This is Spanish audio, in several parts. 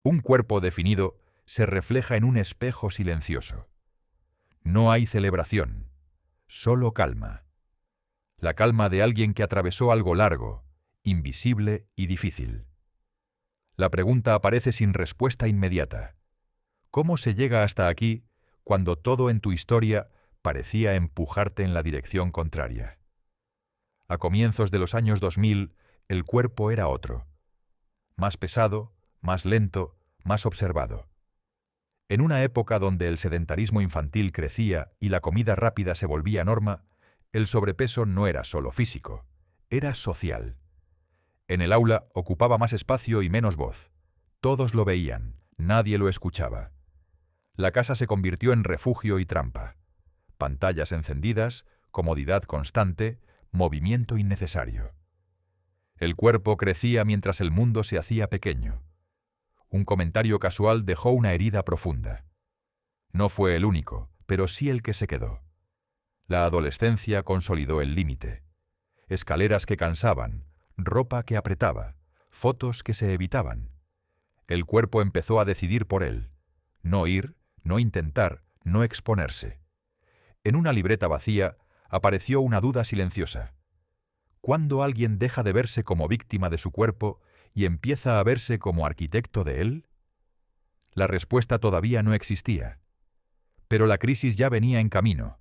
Un cuerpo definido se refleja en un espejo silencioso. No hay celebración, solo calma. La calma de alguien que atravesó algo largo, invisible y difícil. La pregunta aparece sin respuesta inmediata. ¿Cómo se llega hasta aquí cuando todo en tu historia parecía empujarte en la dirección contraria? A comienzos de los años 2000, el cuerpo era otro. Más pesado, más lento, más observado. En una época donde el sedentarismo infantil crecía y la comida rápida se volvía norma, el sobrepeso no era solo físico, era social. En el aula ocupaba más espacio y menos voz. Todos lo veían, nadie lo escuchaba. La casa se convirtió en refugio y trampa. Pantallas encendidas, comodidad constante, movimiento innecesario. El cuerpo crecía mientras el mundo se hacía pequeño. Un comentario casual dejó una herida profunda. No fue el único, pero sí el que se quedó. La adolescencia consolidó el límite. Escaleras que cansaban, ropa que apretaba, fotos que se evitaban. El cuerpo empezó a decidir por él. No ir, no intentar, no exponerse. En una libreta vacía apareció una duda silenciosa. ¿Cuándo alguien deja de verse como víctima de su cuerpo y empieza a verse como arquitecto de él? La respuesta todavía no existía. Pero la crisis ya venía en camino.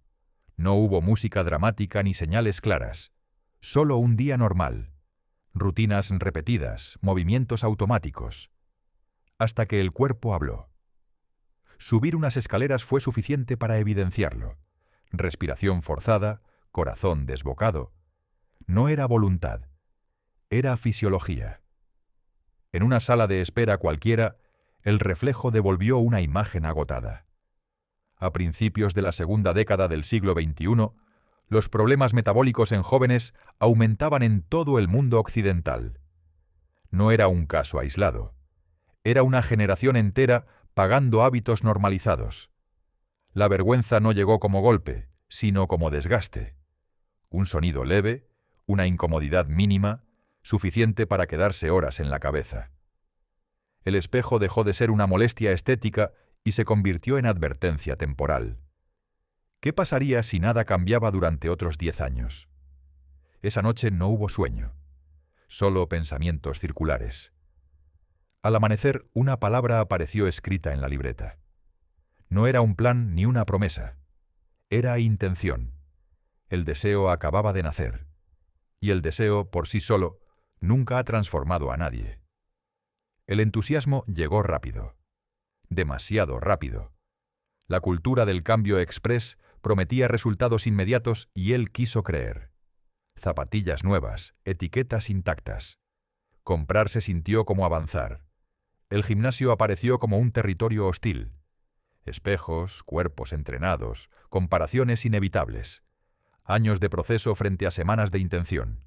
No hubo música dramática ni señales claras. Solo un día normal. Rutinas repetidas, movimientos automáticos. Hasta que el cuerpo habló. Subir unas escaleras fue suficiente para evidenciarlo. Respiración forzada, corazón desbocado. No era voluntad, era fisiología. En una sala de espera cualquiera, el reflejo devolvió una imagen agotada. A principios de la segunda década del siglo XXI, los problemas metabólicos en jóvenes aumentaban en todo el mundo occidental. No era un caso aislado. Era una generación entera pagando hábitos normalizados. La vergüenza no llegó como golpe, sino como desgaste. Un sonido leve, una incomodidad mínima, suficiente para quedarse horas en la cabeza. El espejo dejó de ser una molestia estética y se convirtió en advertencia temporal. ¿Qué pasaría si nada cambiaba durante otros 10 años? Esa noche no hubo sueño, solo pensamientos circulares. Al amanecer, una palabra apareció escrita en la libreta. No era un plan ni una promesa. Era intención. El deseo acababa de nacer. Y el deseo, por sí solo, nunca ha transformado a nadie. El entusiasmo llegó rápido. Demasiado rápido. La cultura del cambio express prometía resultados inmediatos y él quiso creer. Zapatillas nuevas, etiquetas intactas. Comprar se sintió como avanzar. El gimnasio apareció como un territorio hostil. Espejos, cuerpos entrenados, comparaciones inevitables. Años de proceso frente a semanas de intención.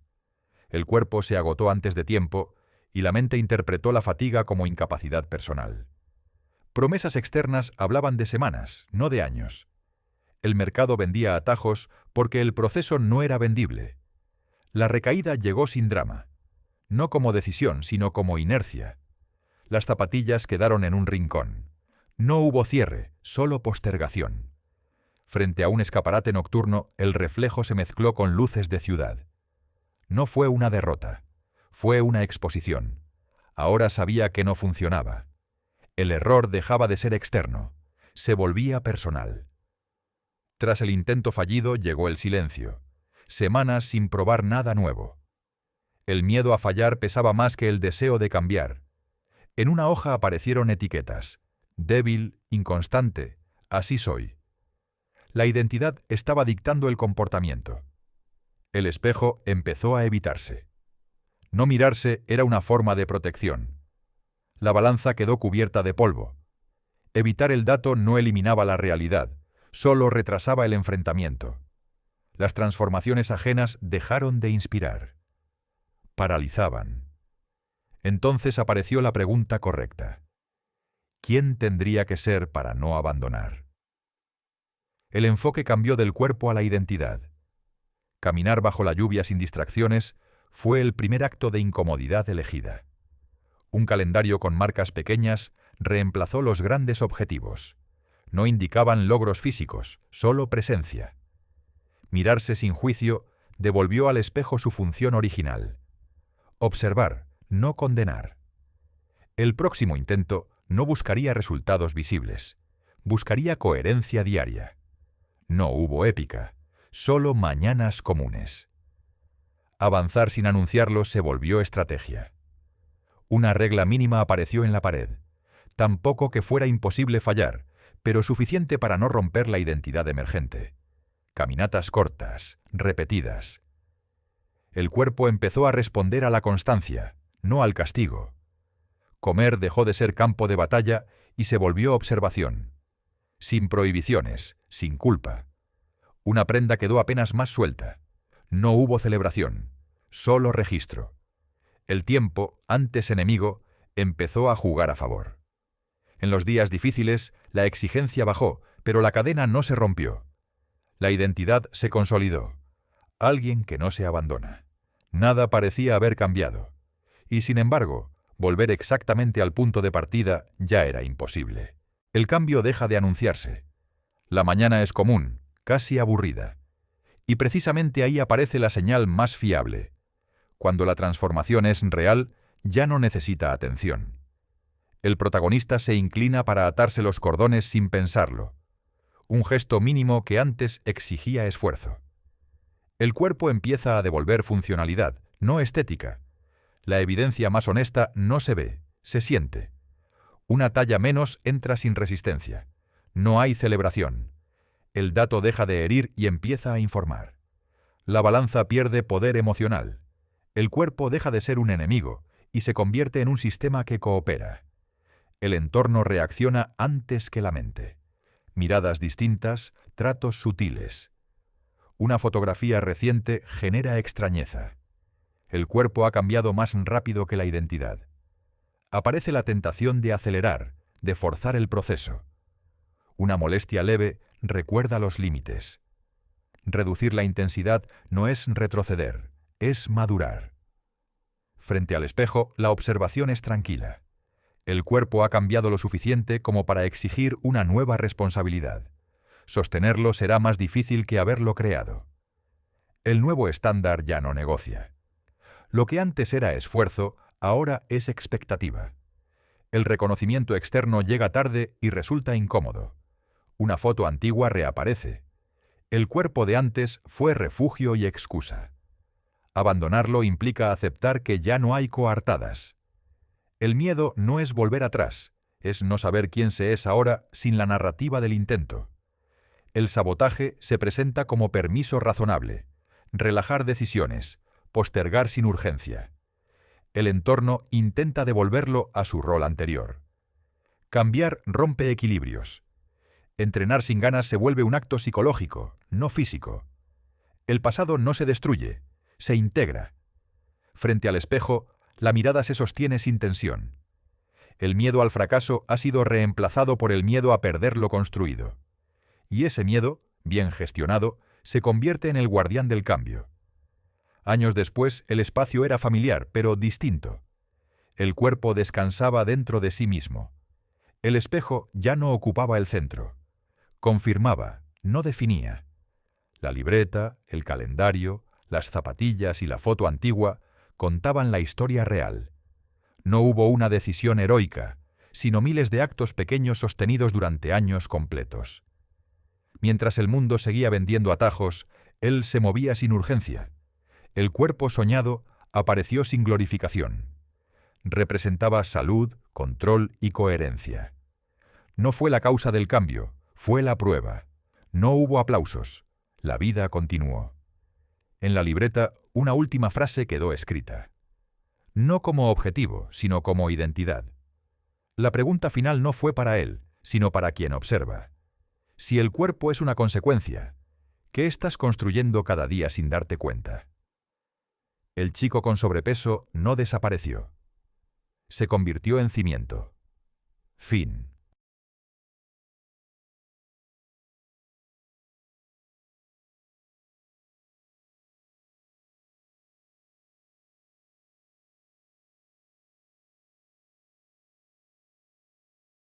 El cuerpo se agotó antes de tiempo y la mente interpretó la fatiga como incapacidad personal. Promesas externas hablaban de semanas, no de años. El mercado vendía atajos porque el proceso no era vendible. La recaída llegó sin drama. No como decisión, sino como inercia. Las zapatillas quedaron en un rincón. No hubo cierre, solo postergación. Frente a un escaparate nocturno, el reflejo se mezcló con luces de ciudad. No fue una derrota, fue una exposición. Ahora sabía que no funcionaba. El error dejaba de ser externo, se volvía personal. Tras el intento fallido llegó el silencio. Semanas sin probar nada nuevo. El miedo a fallar pesaba más que el deseo de cambiar. En una hoja aparecieron etiquetas. Débil, inconstante, así soy. La identidad estaba dictando el comportamiento. El espejo empezó a evitarse. No mirarse era una forma de protección. La balanza quedó cubierta de polvo. Evitar el dato no eliminaba la realidad, solo retrasaba el enfrentamiento. Las transformaciones ajenas dejaron de inspirar. Paralizaban. Entonces apareció la pregunta correcta. ¿Quién tendría que ser para no abandonar? El enfoque cambió del cuerpo a la identidad. Caminar bajo la lluvia sin distracciones fue el primer acto de incomodidad elegida. Un calendario con marcas pequeñas reemplazó los grandes objetivos. No indicaban logros físicos, solo presencia. Mirarse sin juicio devolvió al espejo su función original. Observar, no condenar. El próximo intento no buscaría resultados visibles, buscaría coherencia diaria. No hubo épica, solo mañanas comunes. Avanzar sin anunciarlo se volvió estrategia. Una regla mínima apareció en la pared, tampoco que fuera imposible fallar, pero suficiente para no romper la identidad emergente. Caminatas cortas, repetidas. El cuerpo empezó a responder a la constancia, no al castigo. Comer dejó de ser campo de batalla y se volvió observación. Sin prohibiciones, sin culpa. Una prenda quedó apenas más suelta. No hubo celebración, solo registro. El tiempo, antes enemigo, empezó a jugar a favor. En los días difíciles, la exigencia bajó, pero la cadena no se rompió. La identidad se consolidó. Alguien que no se abandona. Nada parecía haber cambiado. Y sin embargo, volver exactamente al punto de partida ya era imposible. El cambio deja de anunciarse. La mañana es común, casi aburrida. Y precisamente ahí aparece la señal más fiable. Cuando la transformación es real, ya no necesita atención. El protagonista se inclina para atarse los cordones sin pensarlo. Un gesto mínimo que antes exigía esfuerzo. El cuerpo empieza a devolver funcionalidad, no estética. La evidencia más honesta no se ve, se siente. Una talla menos entra sin resistencia. No hay celebración. El dato deja de herir y empieza a informar. La balanza pierde poder emocional. El cuerpo deja de ser un enemigo y se convierte en un sistema que coopera. El entorno reacciona antes que la mente. Miradas distintas, tratos sutiles. Una fotografía reciente genera extrañeza. El cuerpo ha cambiado más rápido que la identidad. Aparece la tentación de acelerar, de forzar el proceso. Una molestia leve recuerda los límites. Reducir la intensidad no es retroceder, es madurar. Frente al espejo, la observación es tranquila. El cuerpo ha cambiado lo suficiente como para exigir una nueva responsabilidad. Sostenerlo será más difícil que haberlo creado. El nuevo estándar ya no negocia. Lo que antes era esfuerzo, ahora es expectativa. El reconocimiento externo llega tarde y resulta incómodo. Una foto antigua reaparece. El cuerpo de antes fue refugio y excusa. Abandonarlo implica aceptar que ya no hay coartadas. El miedo no es volver atrás, es no saber quién se es ahora sin la narrativa del intento. El sabotaje se presenta como permiso razonable, relajar decisiones, postergar sin urgencia. El entorno intenta devolverlo a su rol anterior. Cambiar rompe equilibrios. Entrenar sin ganas se vuelve un acto psicológico, no físico. El pasado no se destruye, se integra. Frente al espejo, la mirada se sostiene sin tensión. El miedo al fracaso ha sido reemplazado por el miedo a perder lo construido. Y ese miedo, bien gestionado, se convierte en el guardián del cambio. Años después, el espacio era familiar, pero distinto. El cuerpo descansaba dentro de sí mismo. El espejo ya no ocupaba el centro. Confirmaba, no definía. La libreta, el calendario, las zapatillas y la foto antigua contaban la historia real. No hubo una decisión heroica, sino miles de actos pequeños sostenidos durante años completos. Mientras el mundo seguía vendiendo atajos, él se movía sin urgencia. El cuerpo soñado apareció sin glorificación. Representaba salud, control y coherencia. No fue la causa del cambio, fue la prueba. No hubo aplausos. La vida continuó. En la libreta, una última frase quedó escrita. No como objetivo, sino como identidad. La pregunta final no fue para él, sino para quien observa. Si el cuerpo es una consecuencia, ¿qué estás construyendo cada día sin darte cuenta? El chico con sobrepeso no desapareció. Se convirtió en cimiento. Fin.